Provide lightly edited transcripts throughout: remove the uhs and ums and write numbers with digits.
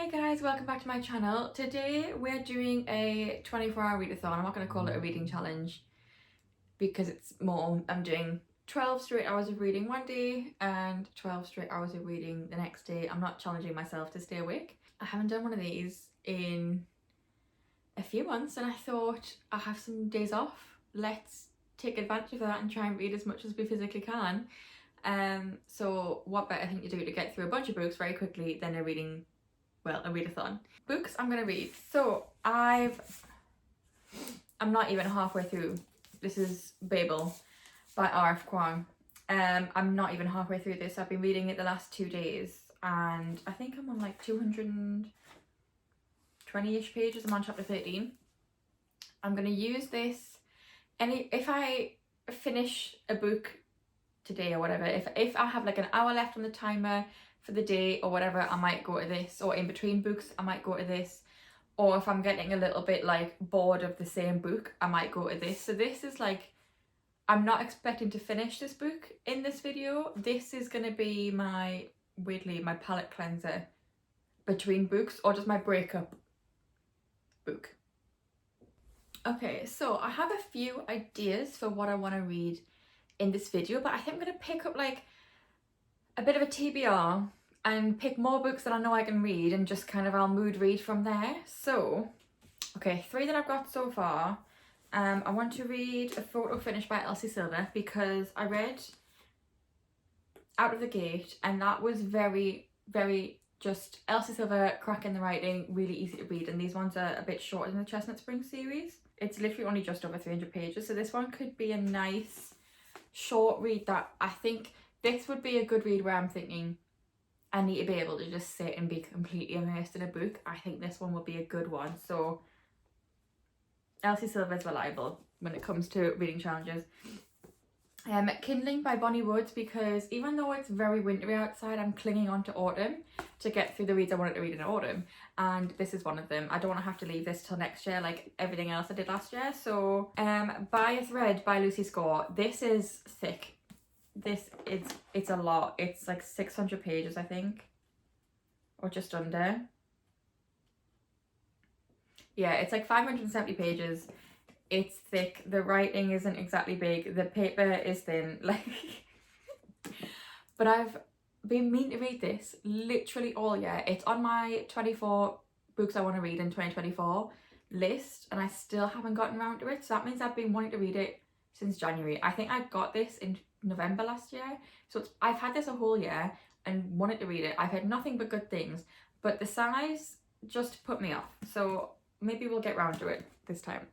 Hey guys, welcome back to my channel. Today we're doing a 24-hour readathon. I'm not going to call it a reading challenge because it's more, I'm doing 12 straight hours of reading one day and 12 straight hours of reading the next day. I'm not challenging myself to stay awake. I haven't done one of these in a few months and I thought I have some days off. Let's take advantage of that and try and read as much as we physically can. So what better thing to do to get through a bunch of books very quickly than a readathon. Books I'm gonna read. So I'm not even halfway through. This is Babel by R.F. Kuang. I'm not even halfway through this. I've been reading it the last 2 days and I think I'm on like 220-ish pages. I'm on chapter 13. I'm gonna use this if I finish a book today or whatever, if I have like an hour left on the timer for the day or whatever, I might go to this, or in between books I might go to this, or if I'm getting a little bit like bored of the same book I might go to this. So this is like, I'm not expecting to finish this book in this video. This is going to be my palette cleanser between books, or just my breakup book. Okay, so I have a few ideas for what I want to read in this video, but I think I'm going to pick up like a bit of a TBR and pick more books that I know I can read and just kind of I'll mood read from there. So, okay, 3 that I've got so far. I want to read A Photo Finish by Elsie Silver because I read Out of the Gate and that was very, very just Elsie Silver, cracking the writing, really easy to read, and these ones are a bit shorter than the Chestnut Spring series. It's literally only just over 300 pages, so this one could be a nice short read that I think this would be a good read where I'm thinking I need to be able to just sit and be completely immersed in a book. I think this one would be a good one. So Elsie Silver is reliable when it comes to reading challenges. Kindling by Bonnie Woods, because even though it's very wintry outside, I'm clinging on to autumn to get through the reads I wanted to read in autumn, and this is one of them. I don't want to have to leave this till next year like everything else I did last year. So By a Thread by Lucy Score. This is thick. It's a lot. It's like 600 pages I think, or just under. Yeah, it's like 570 pages. It's thick. The writing isn't exactly big. The paper is thin. Like, but I've been meaning to read this literally all year. It's on my 24 books I want to read in 2024 list, and I still haven't gotten around to it. So that means I've been wanting to read it since January. I think I got this in November last year. So I've had this a whole year and wanted to read it. I've had nothing but good things, but the size just put me off. So maybe we'll get round to it this time.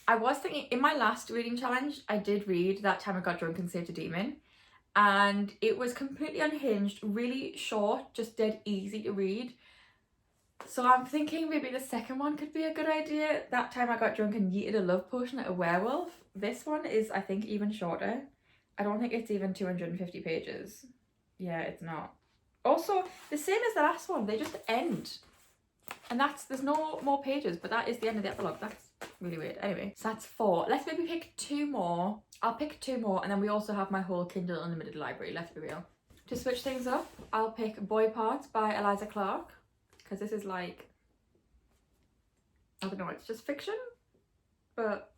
I was thinking, in my last reading challenge, I did read That Time I Got Drunk and Saved a Demon, and it was completely unhinged, really short, just dead easy to read. So I'm thinking maybe the second one could be a good idea. That Time I Got Drunk and Yeeted a Love Potion at a Werewolf. This one is, I think, even shorter. I don't think it's even 250 pages. Yeah, it's not. Also, the same as the last one, they just end. And there's no more pages, but that is the end of the epilogue. That's really weird. Anyway, so that's 4. Let's maybe pick 2 more. I'll pick 2 more, and then we also have my whole Kindle Unlimited library, let's be real. To switch things up, I'll pick Boy Parts by Eliza Clark, because this is like, I don't know, it's just fiction, but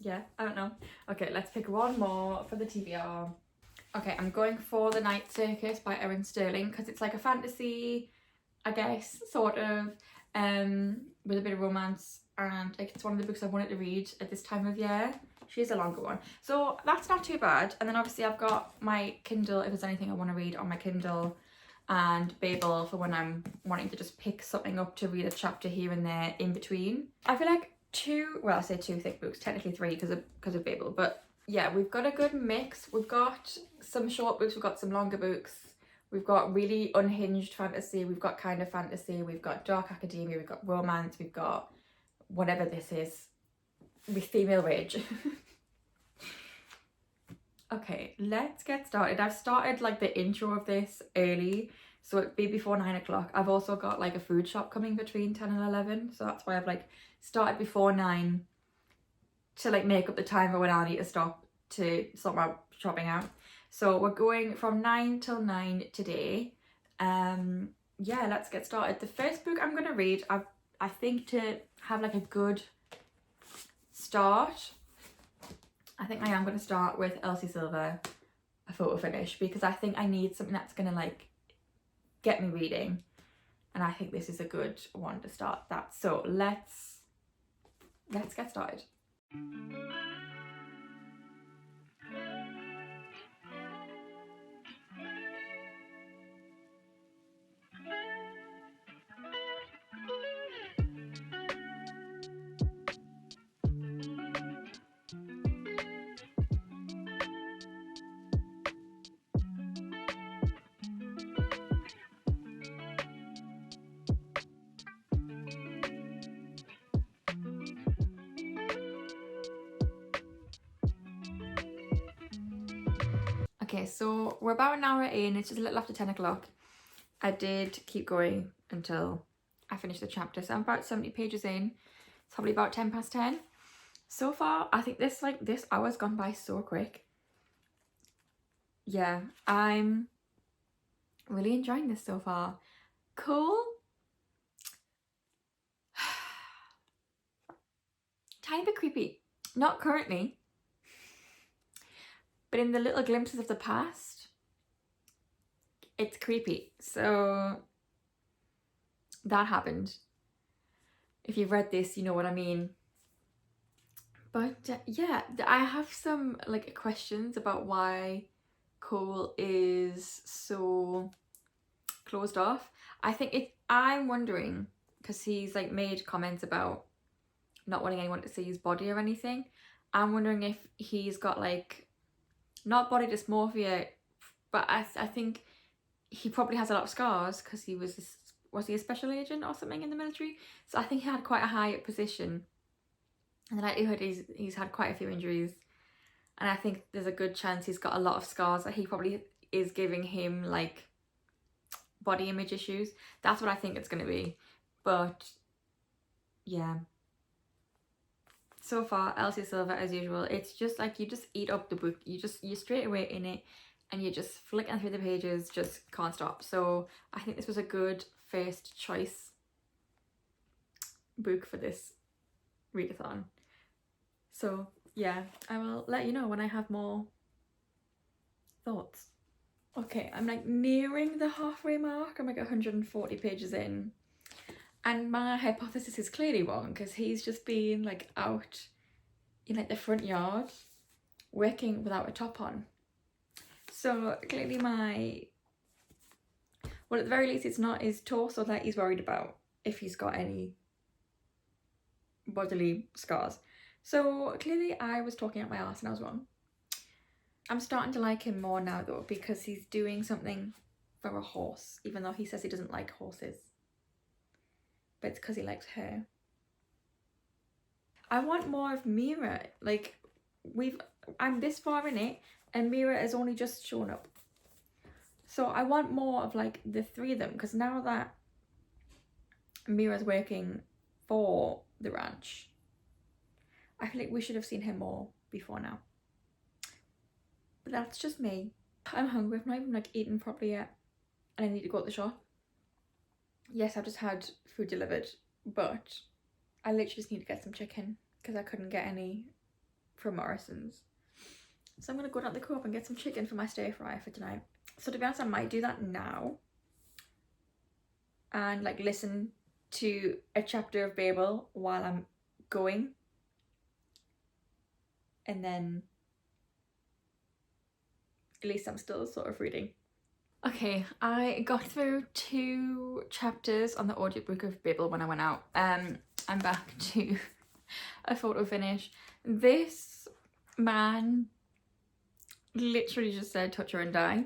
yeah, I don't know. Okay, let's pick 1 more for the TBR. Okay, I'm going for The Night Circus by Erin Sterling, because it's like a fantasy, I guess, sort of, with a bit of romance, and like it's one of the books I wanted to read at this time of year. She's a longer one, so that's not too bad. And then obviously I've got my Kindle if there's anything I want to read on my Kindle, and Babel for when I'm wanting to just pick something up to read a chapter here and there in between. I feel like 2, well I say 2 thick books, technically 3 because of Babel, but yeah, we've got a good mix. We've got some short books, we've got some longer books, we've got really unhinged fantasy, we've got kind of fantasy, we've got dark academia, we've got romance, we've got whatever this is with female rage. Okay, let's get started. I've started like the intro of this early, so it'd be before 9 o'clock. I've also got like a food shop coming between 10 and 11, so that's why I've like started before 9 to like make up the time for when I need to stop to sort my shopping out. So we're going from 9 till 9 today. yeah, let's get started. The first book I'm gonna read, I think to have like a good start, I think I am gonna start with Elsie Silver, A Photo Finish, because I think I need something that's gonna like get me reading, and I think this is a good one to start that. So let's get started. Okay, so we're about an hour in, it's just a little after 10 o'clock. I did keep going until I finished the chapter, so I'm about 70 pages in. It's probably about 10 past 10. So far, I think this hour's gone by so quick. Yeah, I'm really enjoying this so far. Cool. Tiny bit creepy. Not currently, but in the little glimpses of the past, it's creepy. So that happened. If you've read this, you know what I mean. But yeah, I have some like questions about why Cole is so closed off. I'm wondering, because he's like made comments about not wanting anyone to see his body or anything. I'm wondering if he's got like, not body dysmorphia, but I think he probably has a lot of scars because he was he a special agent or something in the military? So I think he had quite a high position, and the likelihood he's had quite a few injuries, and I think there's a good chance he's got a lot of scars that he probably is giving him like body image issues. That's what I think it's going to be. But yeah, so far Elsie Silver as usual. It's just like you just eat up the book. You're straight away in it, and you're just flicking through the pages, just can't stop. So I think this was a good first choice book for this readathon. So yeah, I will let you know when I have more thoughts. Okay, I'm like nearing the halfway mark. I'm like 140 pages in, and my hypothesis is clearly wrong because he's just been like out in like the front yard working without a top on. So clearly well, at the very least it's not his torso that he's worried about if he's got any bodily scars. So clearly I was talking out my arse and I was wrong. I'm starting to like him more now though, because he's doing something for a horse, even though he says he doesn't like horses. But it's because he likes her. I want more of Mira. Like, I'm this far in it and Mira has only just shown up. So I want more of like the three of them, because now that Mira's working for the ranch, I feel like we should have seen her more before now. But that's just me. I'm hungry. I've not even like eaten properly yet, and I need to go to the shop. Yes, I've just had food delivered, but I literally just need to get some chicken because I couldn't get any from Morrison's. So I'm gonna go down to the co-op and get some chicken for my stir fry for tonight. So to be honest, I might do that now and like listen to a chapter of Babel while I'm going, and then at least I'm still sort of reading. Okay, I got through 2 chapters on the audiobook of Babel when I went out. I'm back to A Photo Finish. This man literally just said touch her and die.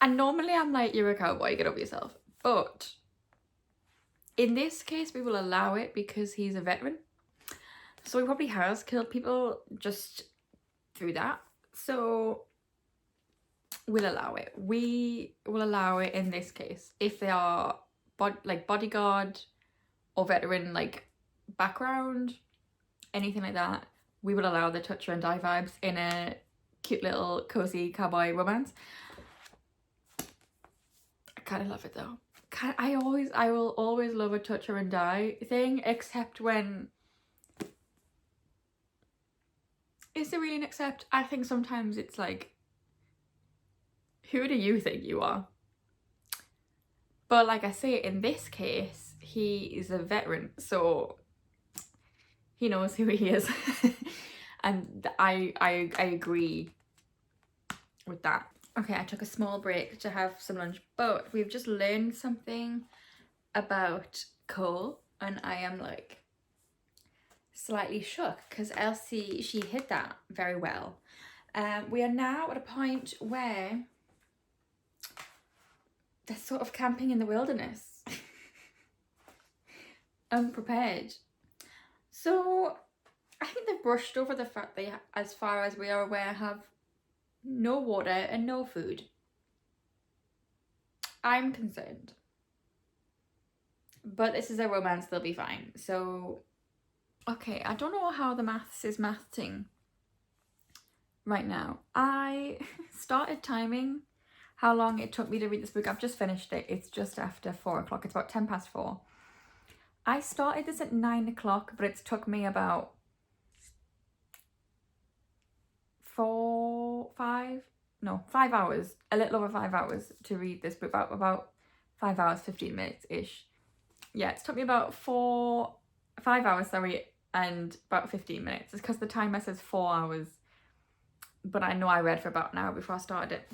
And normally I'm like, you're a cowboy, get over yourself. But in this case, we will allow it because he's a veteran. So he probably has killed people just through that. So we'll allow it. We will allow it in this case. If they are like bodyguard or veteran like background, anything like that, we will allow the touch her and die vibes in a cute little cozy cowboy romance. kind of love it though. I will always love a touch her and die thing, except when, is there really an except? I think sometimes it's like, who do you think you are? But like I say, in this case, he is a veteran, so he knows who he is. And I agree with that. Okay, I took a small break to have some lunch, but we've just learned something about coal, and I am like slightly shook because Elsie, she hid that very well. We are now at a point where they're sort of camping in the wilderness. Unprepared. So I think they've brushed over the fact they, as far as we are aware, have no water and no food. I'm concerned. But this is a romance, they'll be fine. So, okay, I don't know how the maths is mathing right now. I started timing how long it took me to read this book. I've just finished it. It's just after 4 o'clock. It's about 10 past 4. I started this at 9 o'clock, but it's took me about 5 hours, a little over 5 hours to read this book, about 5 hours, 15 minutes ish. Yeah, it's took me about 5 hours, sorry, and about 15 minutes. It's because the timer says 4 hours, but I know I read for about an hour before I started it.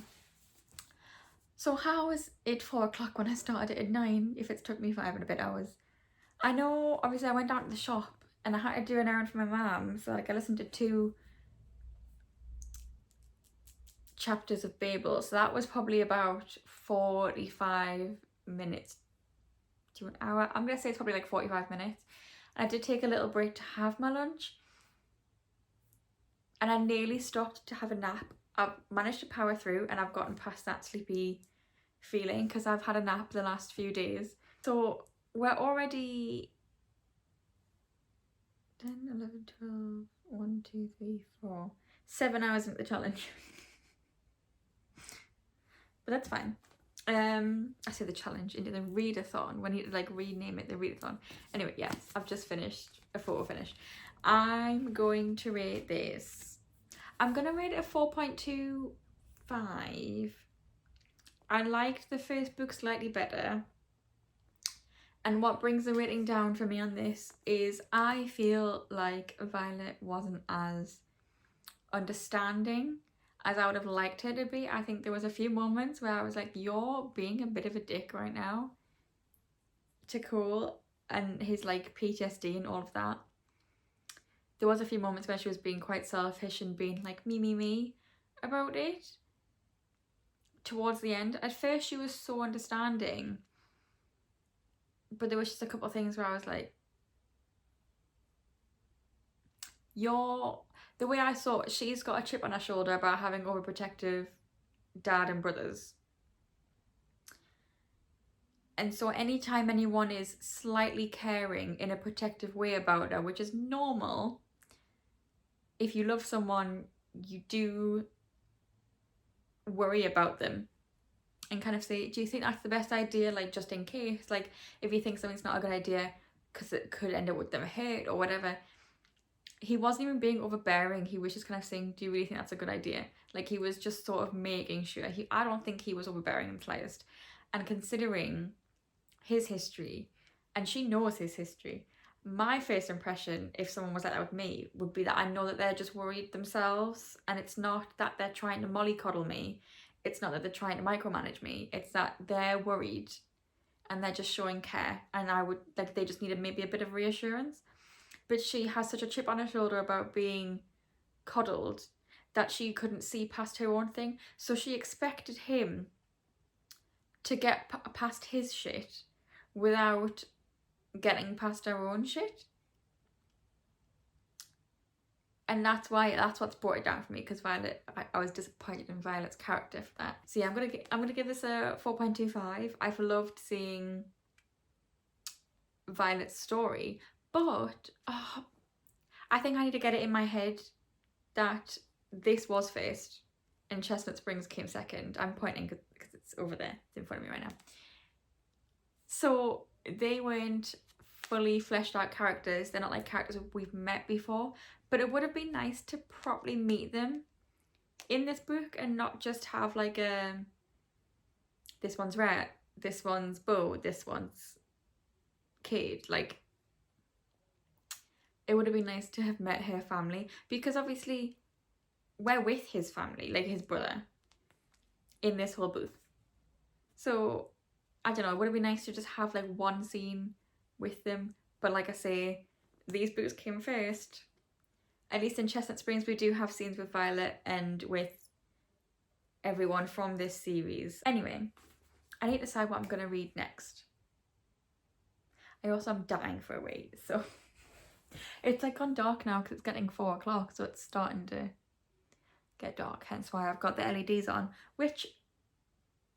So how is it 4 o'clock when I started it at 9 if it's took me 5 and a bit hours? I know, obviously I went down to the shop and I had to do an errand for my mum, so like I listened to 2 chapters of Babel, so that was probably about 45 minutes to an hour. I'm gonna say it's probably like 45 minutes. And I did take a little break to have my lunch, and I nearly stopped to have a nap. I've managed to power through and I've gotten past that sleepy feeling because I've had a nap the last few days. So we're already 10, 11, 12, 1, 2, 3, 4, 7 hours into the challenge. But that's fine. I say the challenge, into the readathon. We need to like rename it the readathon. Anyway, yes, I've just finished a photo finish. I'm going to rate this. I'm gonna rate it a 4.25. I liked the first book slightly better. And what brings the rating down for me on this is I feel like Violet wasn't as understanding as I would have liked her to be. I think there was a few moments where I was like, you're being a bit of a dick right now to Cole and his like PTSD and all of that. There was a few moments where she was being quite selfish and being like me about it towards the end. At first she was so understanding, but there was just a couple of things where I was like, the way I saw it, she's got a chip on her shoulder about having overprotective dad and brothers. And so anytime anyone is slightly caring in a protective way about her, which is normal, if you love someone, you do worry about them and kind of say, do you think that's the best idea? Like, just in case, like if you think something's not a good idea because it could end up with them hurt or whatever. He wasn't even being overbearing. He was just kind of saying, do you really think that's a good idea? Like, he was just sort of making sure. I don't think he was overbearing in the slightest. And considering his history, and she knows his history, my first impression, if someone was like that with me, would be that I know that they're just worried themselves, and it's not that they're trying to mollycoddle me. It's not that they're trying to micromanage me. It's that they're worried and they're just showing care, and I would like, they just needed maybe a bit of reassurance. But she has such a chip on her shoulder about being coddled that she couldn't see past her own thing. So she expected him to get past his shit without getting past her own shit. And that's what's brought it down for me, because Violet, I was disappointed in Violet's character for that. So yeah, I'm gonna give this a 4.25. I've loved seeing Violet's story. But I think I need to get it in my head that this was first and Chestnut Springs came second. I'm pointing because it's over there. It's in front of me right now. So they weren't fully fleshed out characters. They're not like characters we've met before, but it would have been nice to properly meet them in this book and not just have like a this one's Rhett, this one's Bo, this one's Cade. Like, it would have been nice to have met her family, because obviously we're with his family, like his brother, in this whole book. So I don't know, it would have been nice to just have like one scene with them. But like I say, these books came first. At least in Chestnut Springs we do have scenes with Violet and with everyone from this series. Anyway, I need to decide what I'm going to read next. I also am dying for a wait, so it's like gone dark now because it's getting 4 o'clock, so it's starting to get dark, hence why I've got the LEDs on, which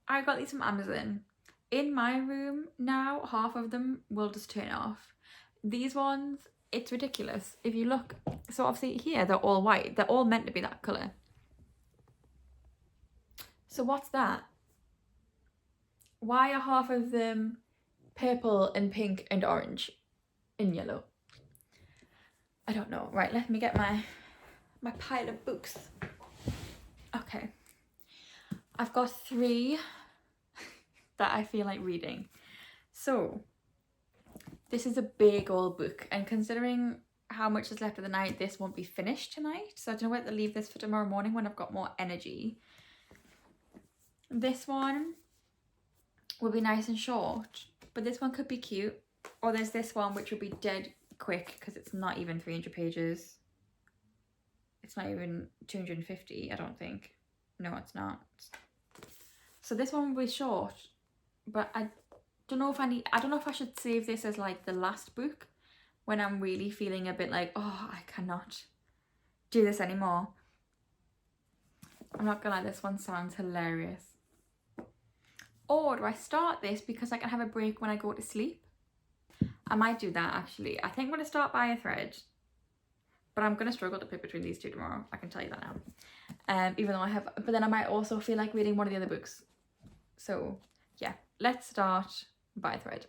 I got these from Amazon. In my room now, half of them will just turn off. These ones, it's ridiculous. If you look, so obviously here they're all white, they're all meant to be that colour. So what's that? Why are half of them purple and pink and orange and yellow? I don't know. Right, let me get my pile of books. Okay. I've got 3 that I feel like reading. So this is a big old book, and considering how much is left of the night, this won't be finished tonight. So I don't know whether to leave this for tomorrow morning when I've got more energy. This one will be nice and short, but this one could be cute. Or there's this one which will be dead quick because it's not even 300 pages. It's not even 250, I don't think. No, it's not. So this one will be short, but I don't know if I should save this as like the last book when I'm really feeling a bit like, oh, I cannot do this anymore. I'm not gonna lie, this one sounds hilarious. Or do I start this because I can have a break when I go to sleep? I might do that actually. I think I'm gonna start By a Thread, but I'm gonna struggle to pick between these two tomorrow. I can tell you that now. Even though but then I might also feel like reading one of the other books. So yeah, let's start By a Thread.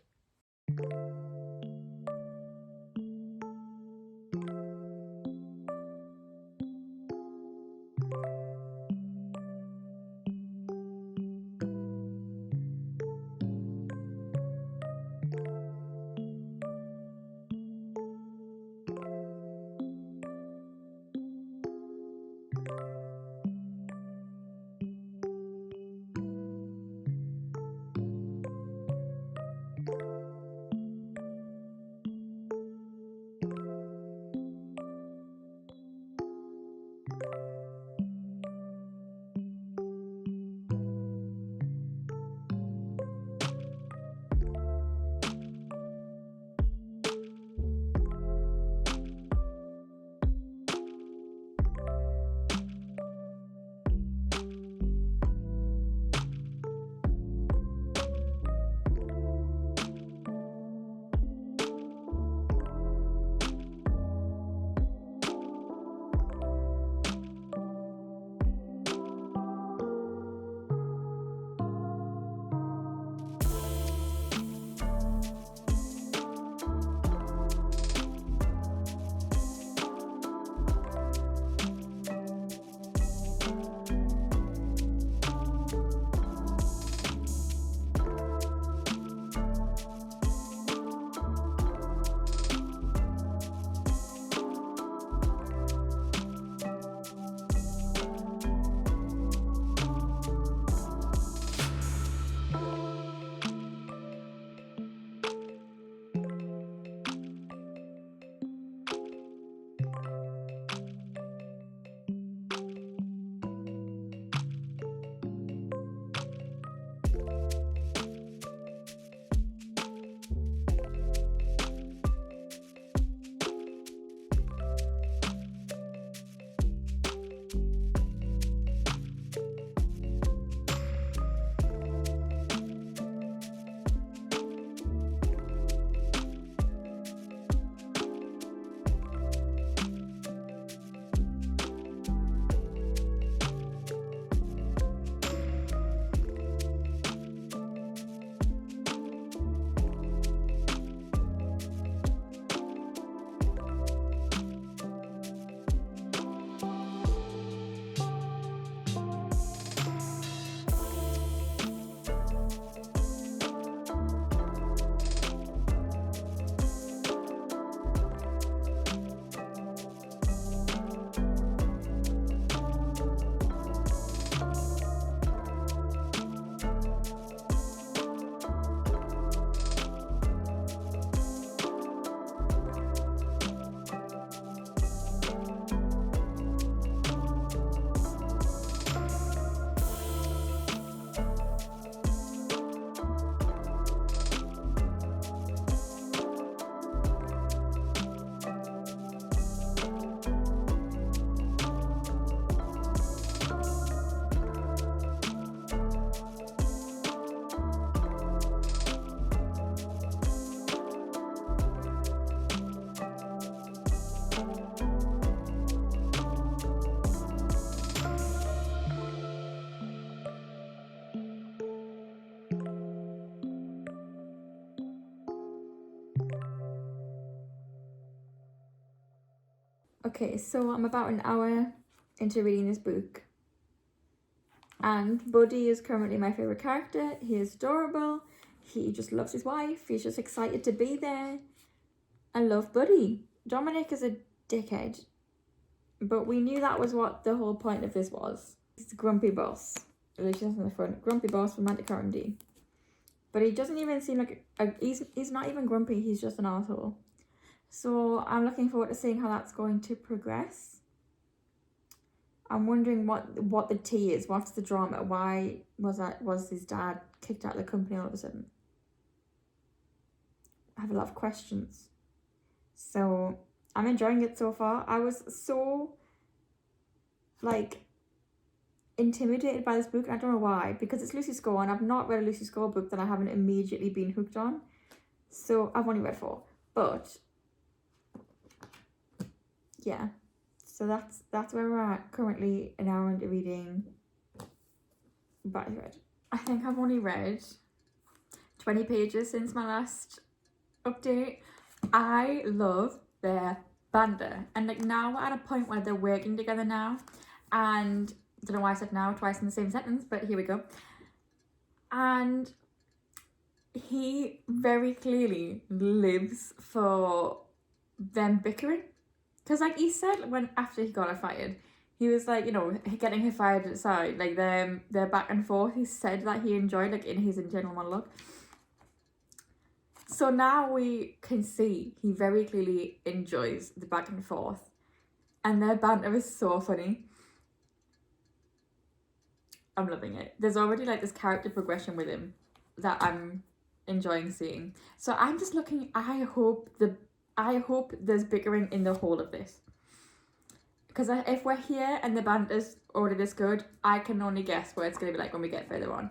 Okay, so I'm about an hour into reading this book. And Buddy is currently my favourite character. He is adorable. He just loves his wife. He's just excited to be there. I love Buddy. Dominic is a dickhead. But we knew that was what the whole point of this was. He's a grumpy boss. Alicia's on the front. Grumpy boss, romantic R&D. But he doesn't even seem like... he's not even grumpy. He's just an asshole. So I'm looking forward to seeing how that's going to progress. I'm wondering what the tea is. What's the drama? Why was his dad kicked out of the company all of a sudden? I have a lot of questions. So I'm enjoying it so far. I was so like intimidated by this book. I don't know why, because it's Lucy Score and I've not read a Lucy Score book that I haven't immediately been hooked on. So I've only read 4, but yeah. So that's where we're at currently, an hour into reading. But I think I've only read 20 pages since my last update. I love their banter, and like now we're at a point where they're working together now, and I don't know why I said now twice in the same sentence, but here we go. And he very clearly lives for them bickering. Because like he said when after he got her fired, he was like, you know, getting her fired aside, like their back and forth, he said that he enjoyed, like in his internal monologue. So now we can see he very clearly enjoys the back and forth. And their banter is so funny. I'm loving it. There's already like this character progression with him that I'm enjoying seeing. So I'm just looking, I hope there's bickering in the whole of this. Because if we're here and the banter's already this good, I can only guess what it's going to be like when we get further on.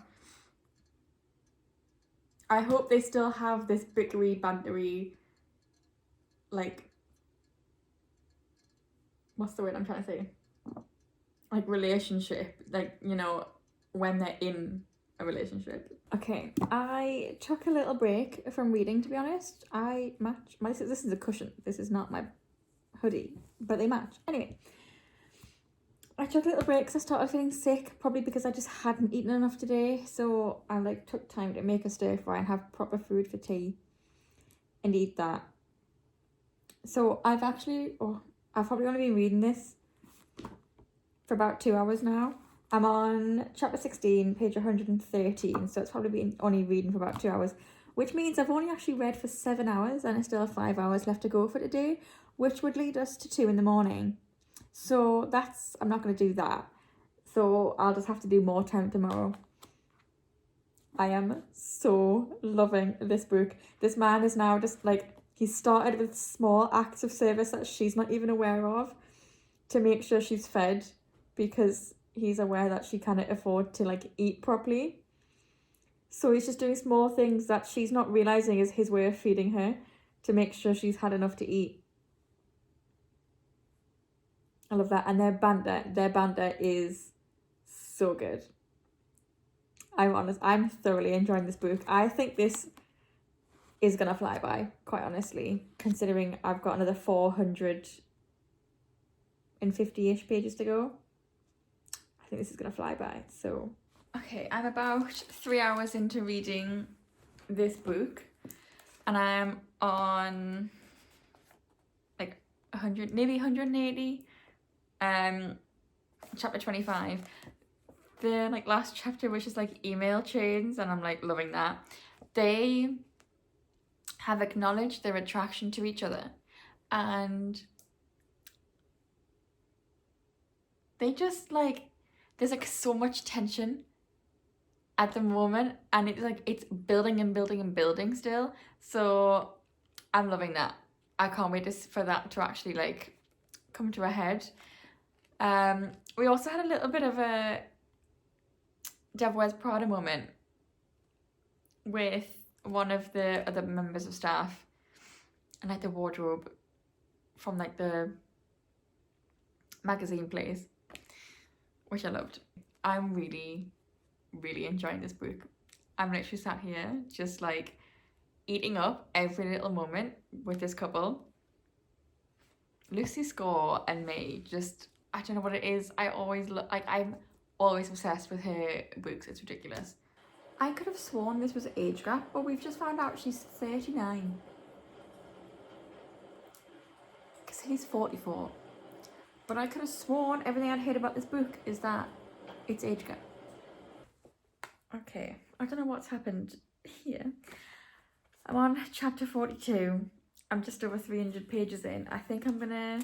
I hope they still have this bickery, bantery, like, what's the word I'm trying to say? Like relationship, like, you know, when they're in a relationship. Okay, I took a little break from reading, to be honest. I match, this is a cushion. This is not my hoodie, but they match. Anyway, I took a little break because I started feeling sick, probably because I just hadn't eaten enough today. So I like took time to make a stir fry and have proper food for tea and eat that. So I've probably only been reading this for about 2 hours now. I'm on chapter 16, page 113, so it's probably been only reading for about 2 hours, which means I've only actually read for 7 hours and I still have 5 hours left to go for today, which would lead us to 2 in the morning. So I'm not going to do that. So I'll just have to do more time tomorrow. I am so loving this book. This man is now just like, he started with small acts of service that she's not even aware of to make sure she's fed, because he's aware that she cannot afford to like eat properly. So he's just doing small things that she's not realizing is his way of feeding her to make sure she's had enough to eat. I love that. And their banter is so good. I'm honest, I'm thoroughly enjoying this book. I think this is gonna fly by, quite honestly, considering I've got another 450-ish pages to go. I think this is gonna fly by. So okay, I'm about 3 hours into reading this book and I'm on like 100, nearly 180, chapter 25. The like last chapter was just like email chains and I'm like loving that. They have acknowledged their attraction to each other and they just like, there's like so much tension at the moment and it's like it's building and building and building still. So I'm loving that. I can't wait for that to actually like come to a head. We also had a little bit of a Devil Wears Prada moment with one of the other members of staff and like the wardrobe from like the magazine place, which I loved. I'm really, really enjoying this book. I'm literally sat here just like eating up every little moment with this couple. Lucy Score and me, just, I don't know what it is. I always look like I'm always obsessed with her books. It's ridiculous. I could have sworn this was an age gap, but we've just found out she's 39. Because he's 44. But I could have sworn everything I'd heard about this book is that it's age gap. Okay, I don't know what's happened here. I'm on chapter 42. I'm just over 300 pages in. I think I'm gonna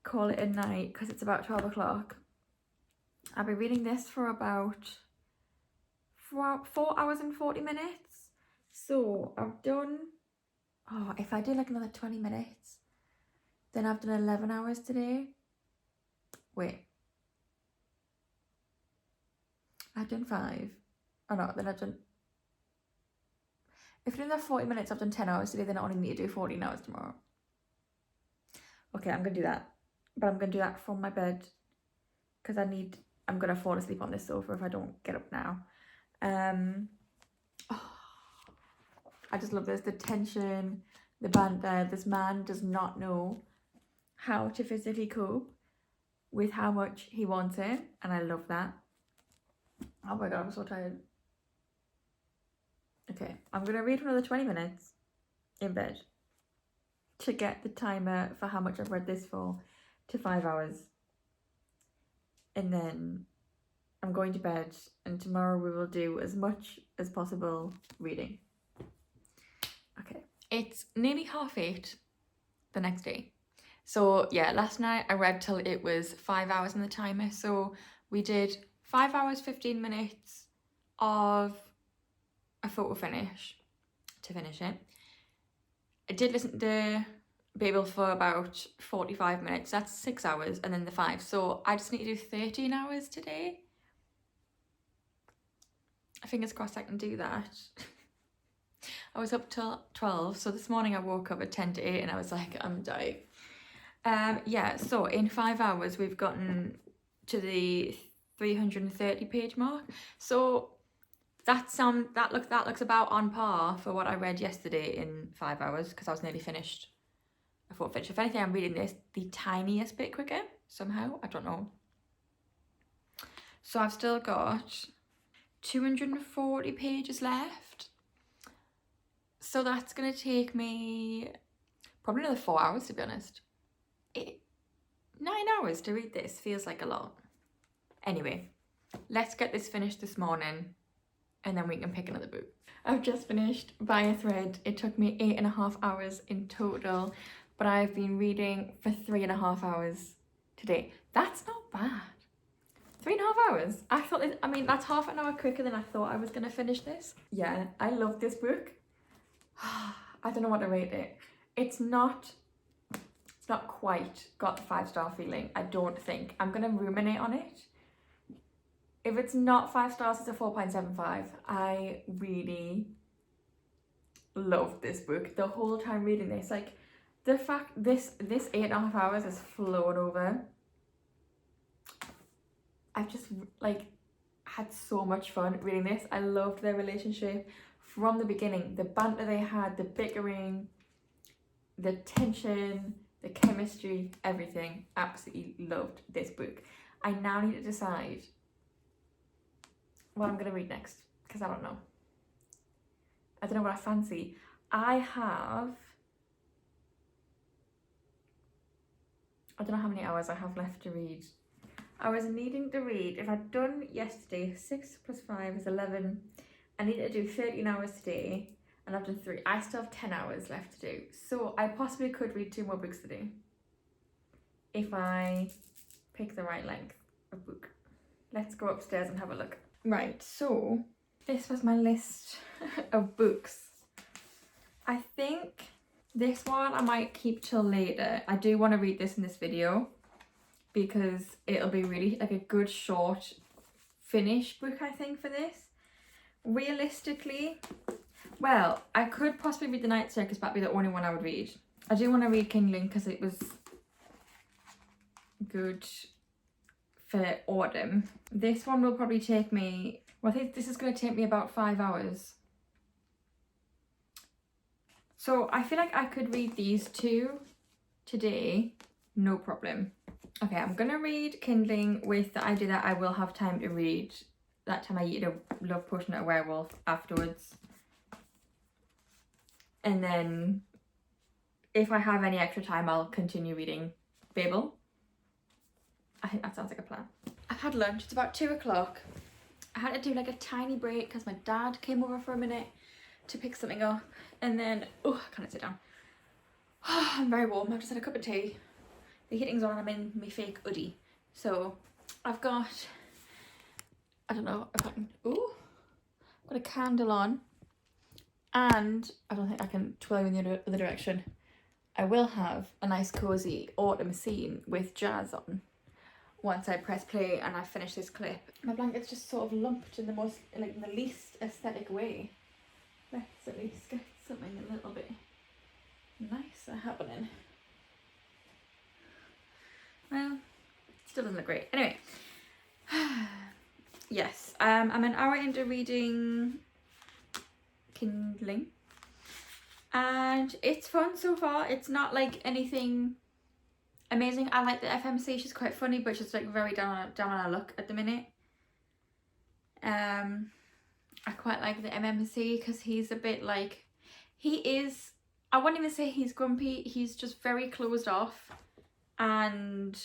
call it a night because it's about 12 o'clock. I'll be reading this for about 4 hours and 40 minutes. So I've done, oh, if I do like another 20 minutes, then I've done 11 hours today. Wait. I've done 5. Oh no, then I've done, if I do another 40 minutes, I've done 10 hours today, then I only need to do 14 hours tomorrow. Okay, I'm gonna do that. But I'm gonna do that from my bed because I'm gonna fall asleep on this sofa if I don't get up now. Oh, I just love this, the tension, the banter. This man does not know how to physically cope with how much he wants it, and I love that. Oh my god, I'm so tired. Okay, I'm gonna read for another 20 minutes in bed to get the timer for how much I've read this for to 5 hours. And then I'm going to bed, and tomorrow we will do as much as possible reading. Okay, it's nearly 8:30 the next day. So yeah, last night I read till it was 5 hours on the timer. So we did 5 hours, 15 minutes of a photo finish to finish it. I did listen to Babel for about 45 minutes. That's 6 hours, and then the 5. So I just need to do 13 hours today. Fingers crossed I can do that. I was up till 12, so this morning I woke up at 10 to 8 and I was like, I'm dying. Yeah, so in 5 hours we've gotten to the 330 page mark. So that looks about on par for what I read yesterday in 5 hours, because I was nearly finished. I thought finish. If anything, I'm reading this the tiniest bit quicker somehow. I don't know. So I've still got 240 pages left. So that's gonna take me probably another 4 hours, to be honest. 9 hours to read this feels like a lot. Anyway, let's get this finished this morning and then we can pick another book. I've just finished By a Thread. It took me 8.5 hours in total, but I've been reading for 3.5 hours today. That's not bad. 3.5 hours. I mean, that's half an hour quicker than I thought I was gonna finish this. Yeah, I love this book. I don't know what to rate it. It's not quite got the 5-star feeling, I don't think. I'm gonna ruminate on it. If it's not 5 stars, it's a 4.75. I really love this book. The whole time reading this, like, the fact this 8.5 hours has flown over. I've just like had so much fun reading this. I loved their relationship from the beginning. The banter they had, the bickering, the tension, the chemistry, everything. Absolutely loved this book. I now need to decide what I'm going to read next, because I don't know. I don't know what I fancy. I don't know how many hours I have left to read. I was needing to read, if I'd done yesterday, 6 plus 5 is 11. I need to do 13 hours today, and I've done 3. I still have 10 hours left to do. So I possibly could read 2 more books today, if I pick the right length of book. Let's go upstairs and have a look. Right, so this was my list of books. I think this one I might keep till later. I do want to read this in this video because it'll be really like a good short finish book, I think, for this. Realistically, well, I could possibly read The Night Circus, but that'd be the only one I would read. I do want to read King Link because it was good for autumn. This one will probably take me, well, I think this is going to take me about 5 hours. So I feel like I could read these 2 today no problem. Okay, I'm gonna read Kindling with the idea that I will have time to read That Time I Eat a Love Potion at a Werewolf afterwards. And then if I have any extra time, I'll continue reading Babel. I think that sounds like a plan. I've had lunch, it's about 2 o'clock. I had to do like a tiny break because my dad came over for a minute to pick something up. And then, oh, I can't sit down. I'm very warm, I've just had a cup of tea. The heating's on and I'm in my fake hoodie. So I've got, I don't know if I can, ooh, I've got a candle on. And I don't think I can twirl in the other direction. I will have a nice cozy autumn scene with jazz on once I press play and I finish this clip. My blanket's just sort of lumped in the most, like, in the least aesthetic way. Let's at least get something a little bit nicer happening. Well, still doesn't look great. Anyway, yes, I'm an hour into reading Kindling, and it's fun so far. It's not like anything amazing. I like the FMC, she's quite funny, but she's like very down on her luck at the minute. I quite like the MMC because he's a bit like, he is, I wouldn't even say he's grumpy, he's just very closed off and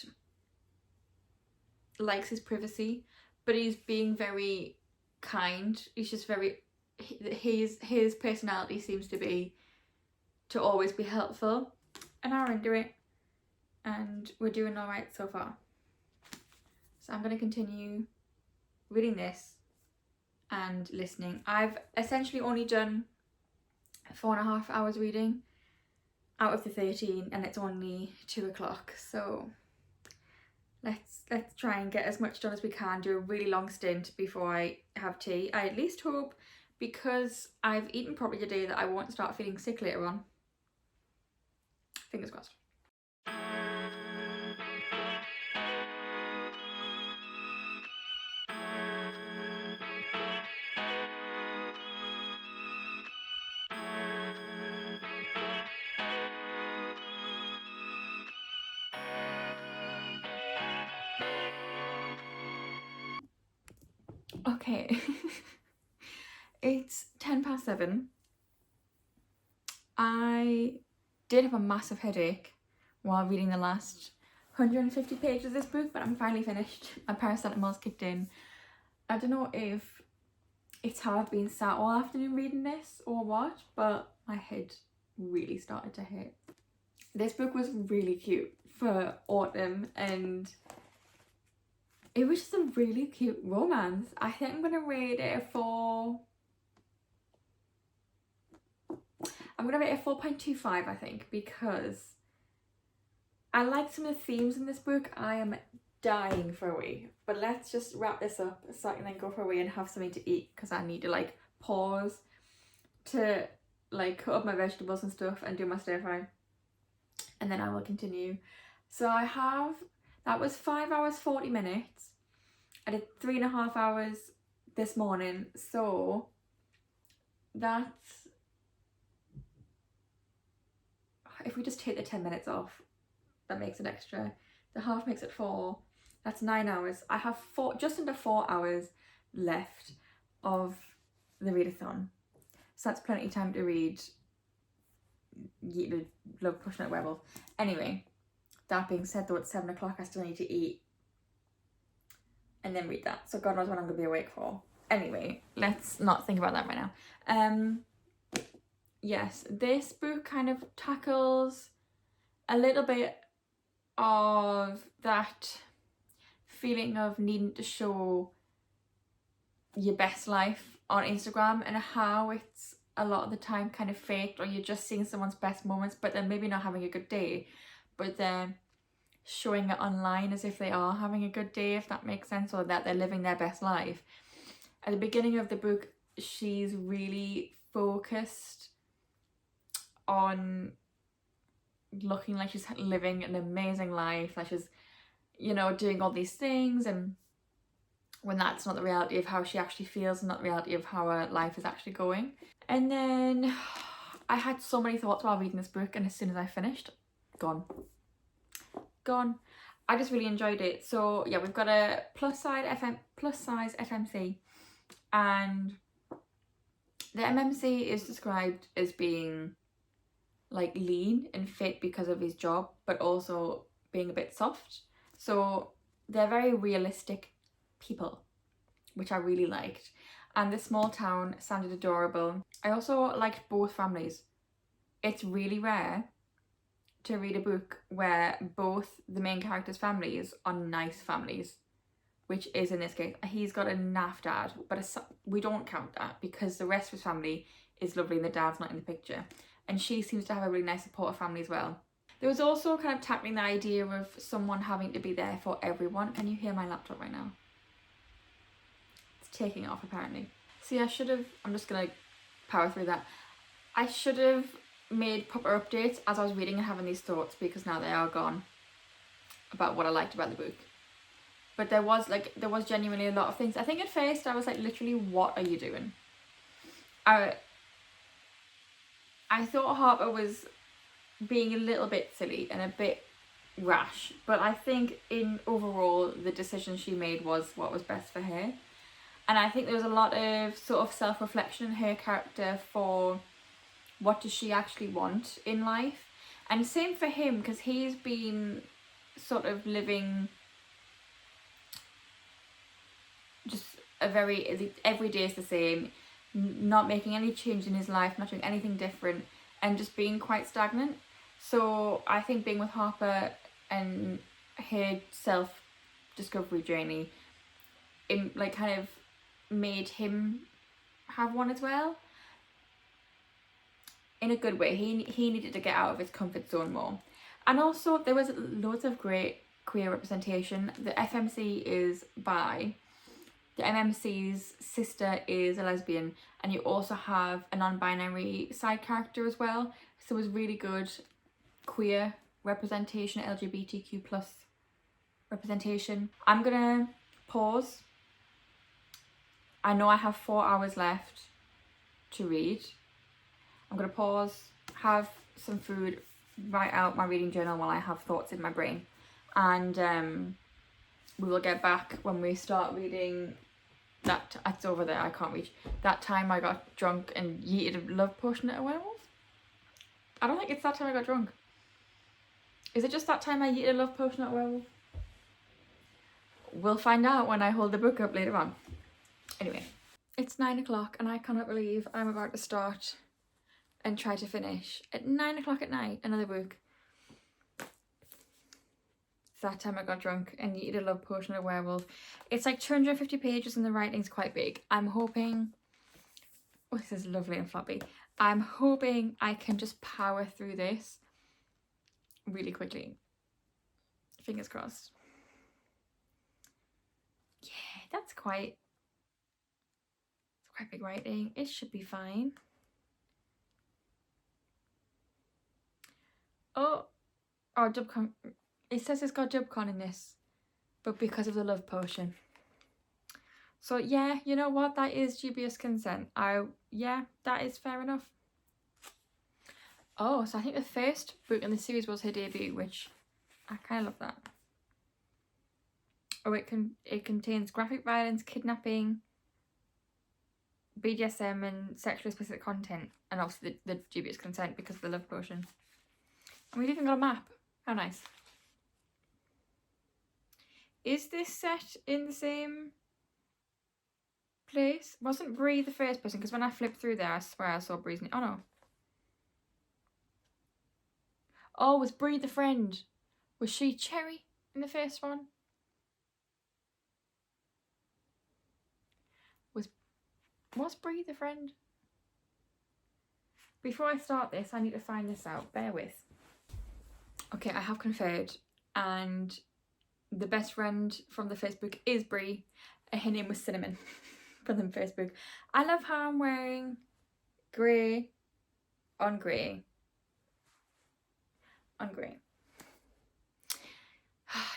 likes his privacy, but he's being very kind. He's just very, his personality seems to be to always be helpful. An hour into it and we're doing all right so far. So I'm going to continue reading this and listening. I've essentially only done 4.5 hours reading out of the 13 and it's only 2 o'clock, so let's try and get as much done as we can, do a really long stint before I have tea. I at least hope, because I've eaten properly today, that I won't start feeling sick later on. Fingers crossed. Okay, it's 7:10. I did have a massive headache while reading the last 150 pages of this book, but I'm finally finished. My paracetamol's kicked in. I don't know if it's how I've been sat all afternoon reading this or what, but my head really started to hurt. This book was really cute for autumn and it was just a really cute romance. I think I'm gonna rate it a 4. I'm gonna rate it a 4.25, I think, because I like some of the themes in this book. I am dying for a wee, but let's just wrap this up so I can then go for a wee and have something to eat, because I need to like pause to like cut up my vegetables and stuff and do my stir fry, and then I will continue. So that was 5 hours 40 minutes. I did 3.5 hours this morning, so that's, if we just take the 10 minutes off, that makes it extra. The half makes it 4. That's 9 hours. I have just under 4 hours left of the readathon, so that's plenty of time to read Eat a Love Potion at Werewolf. Anyway, that being said, though, it's 7 o'clock. I still need to eat and then read that, so God knows when I'm gonna be awake for. Anyway, let's not think about that right now. Yes, this book kind of tackles a little bit of that feeling of needing to show your best life on Instagram and how it's a lot of the time kind of faked, or you're just seeing someone's best moments but they're maybe not having a good day, but they're showing it online as if they are having a good day, if that makes sense, or that they're living their best life. At the beginning of the book, she's really focused on looking like she's living an amazing life, like she's, you know, doing all these things, and when that's not the reality of how she actually feels and not the reality of how her life is actually going. And then I had so many thoughts while reading this book, and as soon as I finished, gone. gone. I just really enjoyed it. So yeah, we've got a plus size FMC, and the MMC is described as being like lean and fit because of his job, but also being a bit soft. So they're very realistic people, which I really liked. And the small town sounded adorable. I also liked both families. It's really rare to read a book where both the main characters' families are nice families, which is in this case. He's got a naff dad, but we don't count that because the rest of his family is lovely and the dad's not in the picture. And she seems to have a really nice supportive family as well. There was also kind of tackling the idea of someone having to be there for everyone. Can you hear my laptop right now? It's taking off apparently. See, I'm just gonna power through that. I should have made proper updates as I was reading and having these thoughts, because now they are gone, about what I liked about the book. But there was genuinely a lot of things. I think at first I was like, literally, what are you doing? I thought Harper was being a little bit silly and a bit rash, but I think in overall the decision she made was what was best for her. And I think there was a lot of sort of self-reflection in her character for what does she actually want in life. And same for him, because he's been sort of living just every day is the same, not making any change in his life, not doing anything different, and just being quite stagnant. So I think being with Harper and her self-discovery journey, it like kind of made him have one as well. In a good way. He needed to get out of his comfort zone more. And also there was loads of great queer representation. The FMC is bi. The MMC's sister is a lesbian, and you also have a non-binary side character as well. So it was really good queer representation, LGBTQ plus representation. I'm gonna pause. I know I have 4 hours left to read. I'm gonna pause, have some food, write out my reading journal while I have thoughts in my brain, and we will get back when we start reading that. It's over there, I can't reach. That time I got drunk and yeeted a love potion at a werewolf. I don't think it's that time I got drunk. Is it just that time I yeeted a love potion at a werewolf? We'll find out when I hold the book up later on. Anyway, it's 9 o'clock and I cannot believe I'm about to start and try to finish at 9 o'clock at night another book. It's that time I got drunk and yeeted a love potion at a werewolf. It's like 250 pages and the writing's quite big. I'm hoping, oh, this is lovely and floppy. I'm hoping I can just power through this really quickly. Fingers crossed. Yeah, that's quite big writing. It should be fine. Oh, Dubcon. It says it's got Dubcon in this, but because of the love potion. So yeah, you know what? That is dubious consent. Yeah, that is fair enough. Oh, so I think the first book in the series was her debut, which I kind of love that. Oh, it contains graphic violence, kidnapping, BDSM, and sexually explicit content, and obviously the dubious consent because of the love potion. And we've even got a map. How nice. Is this set in the same place? Wasn't Bree the first person? Because when I flipped through there, I swear I saw Bree's name. Oh no. Oh, was Bree the friend? Was she Cherry in the first one? Was Bree the friend? Before I start this, I need to find this out. Bear with. Okay, I have conferred, and the best friend from the first book is Bree, and her name was Cinnamon from the first book. I love how I'm wearing grey on grey on grey.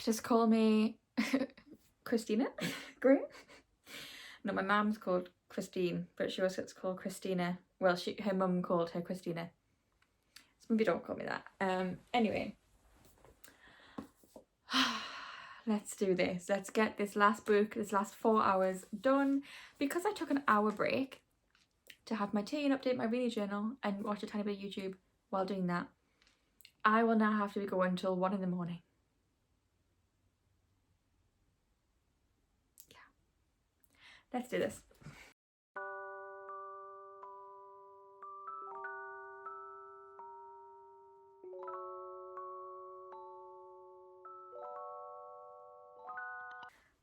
Just call me Christina Grey. No, my mum's called Christine, but she also gets called Christina. Well, her mum called her Christina. So maybe don't call me that. Anyway. let's do this. Let's get this last book, this last 4 hours done. Because I took an hour break to have my tea and update my reading journal and watch a tiny bit of YouTube while doing that, I will now have to be going until 1 in the morning. Yeah. Let's do this.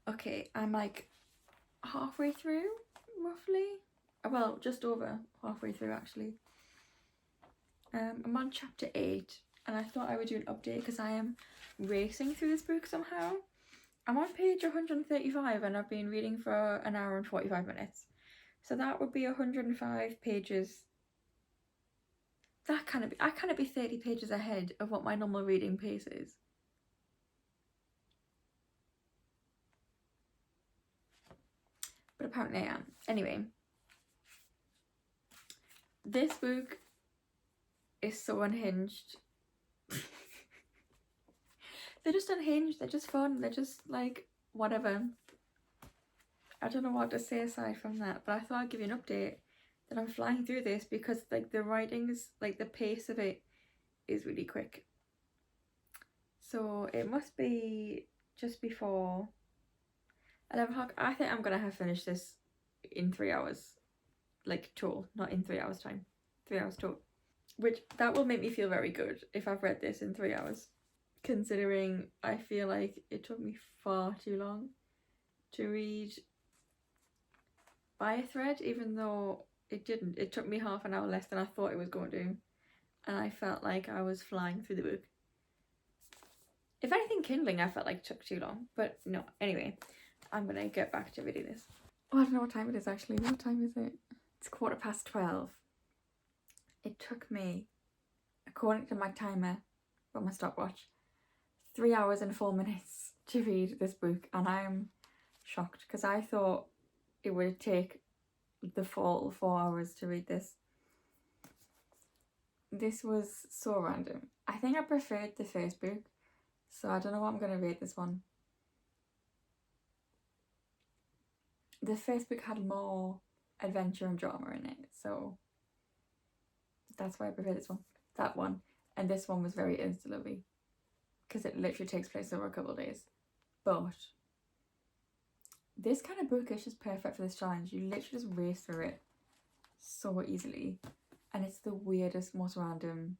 Okay, I'm like halfway through, roughly. Well, just over halfway through actually. I'm on chapter 8 and I thought I would do an update because I am racing through this book somehow. I'm on page 135 and I've been reading for an hour and 45 minutes. So that would be 105 pages. I kind of be 30 pages ahead of what my normal reading pace is. But apparently I am. Anyway, this book is so unhinged. They're just unhinged, they're just fun, they're just like whatever. I don't know what to say aside from that, but I thought I'd give you an update that I'm flying through this because like the writing's, like the pace of it is really quick. So it must be just before 11 o'clock. I think I'm gonna have finished this in 3 hours, like total, not in 3 hours time, 3 hours total. Which that will make me feel very good if I've read this in 3 hours, considering I feel like it took me far too long to read by a thread, even though it didn't. It took me half an hour less than I thought it was going to, and I felt like I was flying through the book. If anything, Kindling I felt like took too long, but no. Anyway, I'm gonna get back to reading this. Oh, I don't know what time it is actually. What time is it? It's 12:15. It took me, according to my timer from my stopwatch, 3 hours and 4 minutes to read this book, and I'm shocked because I thought it would take the full 4 hours to read this. This was so random. I think I preferred the first book, so I don't know what I'm going to rate this one. The first book had more adventure and drama in it, so that's why I prefer this one. That one. And this one was very insta-lovey because it literally takes place over a couple of days. But this kind of book is just perfect for this challenge. You literally just race through it so easily. And it's the weirdest, most random,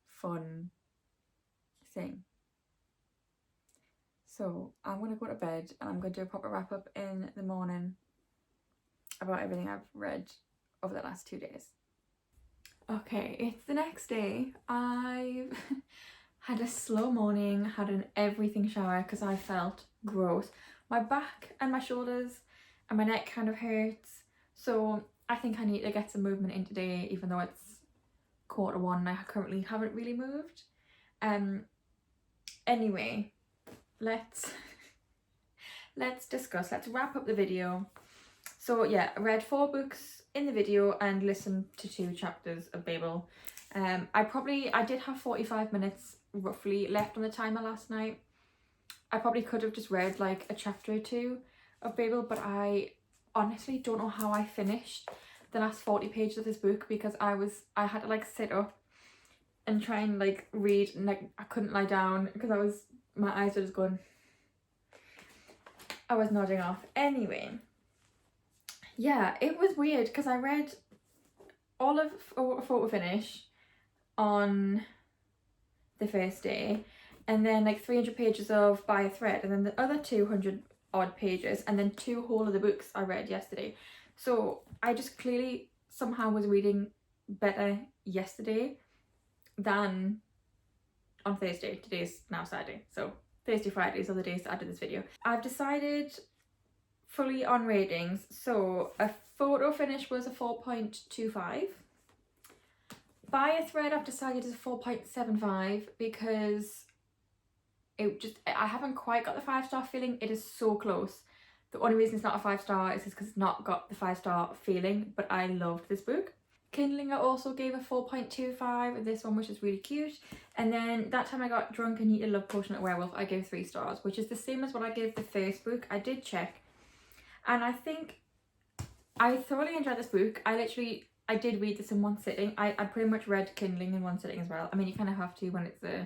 fun thing. So I'm going to go to bed and I'm going to do a proper wrap up in the morning about everything I've read over the last 2 days. Okay, it's the next day. I've had a slow morning, had an everything shower because I felt gross. My back and my shoulders and my neck kind of hurts. So I think I need to get some movement in today, even though it's 1:15 and I currently haven't really moved. Anyway, let's discuss, let's wrap up the video. So yeah, I read 4 books in the video and listened to 2 chapters of Babel. I did have 45 minutes roughly left on the timer last night. I probably could have just read like a chapter or 2 of Babel, but I honestly don't know how I finished the last 40 pages of this book because I had to like sit up and try and like read, and like I couldn't lie down because my eyes were just going, I was nodding off. Anyway, yeah, it was weird because I read all of Photo Finish on the first day, and then like 300 pages of By a Thread, and then the other 200 odd pages, and then 2 whole of the books I read yesterday. So I just clearly somehow was reading better yesterday than on Thursday. Today's now Saturday, so Thursday, Fridays are the days that I did this video. I've decided fully on ratings. So a Photo Finish was a 4.25. By a Thread I've decided is a 4.75 because I haven't quite got the 5-star feeling. It is so close. The only reason it's not a 5-star is because it's not got the 5-star feeling, but I loved this book. Kindling I also gave a 4.25, this one which is really cute. And then That Time I Got Drunk and Eat a Love Potion at Werewolf I gave 3 stars, which is the same as what I gave the first book. I did check and I think I thoroughly enjoyed this book. I did read this in one sitting. I pretty much read Kindling in one sitting as well. I mean, you kind of have to when it's a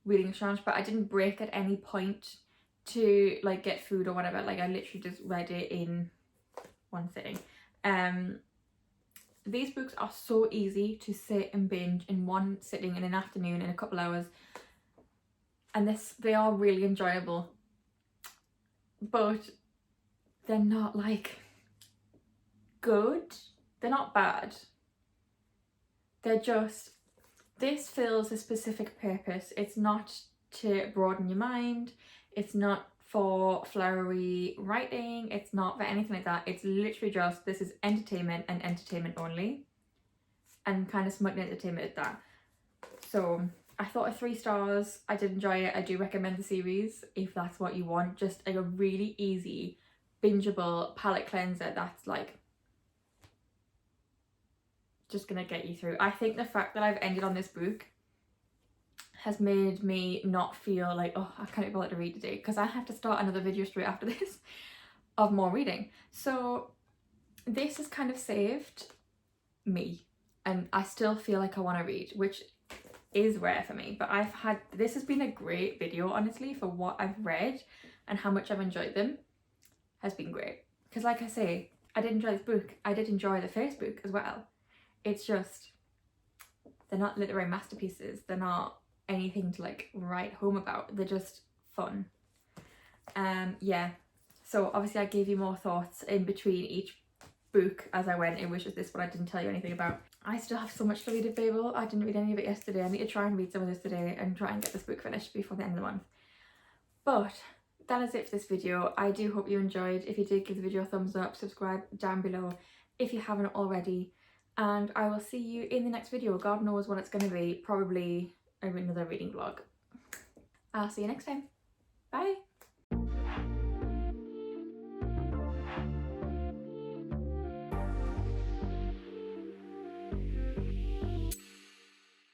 reading challenge, but I didn't break at any point to like get food or whatever. Like I literally just read it in one sitting. These books are so easy to sit and binge in one sitting in an afternoon in a couple hours, and they are really enjoyable, but they're not like good, they're not bad, they're just, this fills a specific purpose. It's not to broaden your mind, it's not for flowery writing, it's not for anything like that. It's literally just, this is entertainment and entertainment only, and kind of smut entertainment at that. So I thought of 3 stars. I did enjoy it. I do recommend the series if that's what you want, just like a really easy bingeable palette cleanser that's like just gonna get you through. I think the fact that I've ended on this book has made me not feel like, oh, I can't be bothered to read today, because I have to start another video straight after this of more reading. So this has kind of saved me, and I still feel like I want to read, which is rare for me. But this has been a great video, honestly, for what I've read and how much I've enjoyed them. Has been great, because like I say, I did enjoy this book. I did enjoy the first book as well. It's just, they're not literary masterpieces, they're not anything to like write home about, they're just fun. Yeah, so obviously I gave you more thoughts in between each book as I went in, which is this one I didn't tell you anything about. I still have so much to read at Babel. I didn't read any of it yesterday. I need to try and read some of this today and try and get this book finished before the end of the month. But that is it for this video. I do hope you enjoyed. If you did, give the video a thumbs up, subscribe down below if you haven't already, and I will see you in the next video. God knows what it's going to be, probably another reading vlog. I'll see you next time. Bye.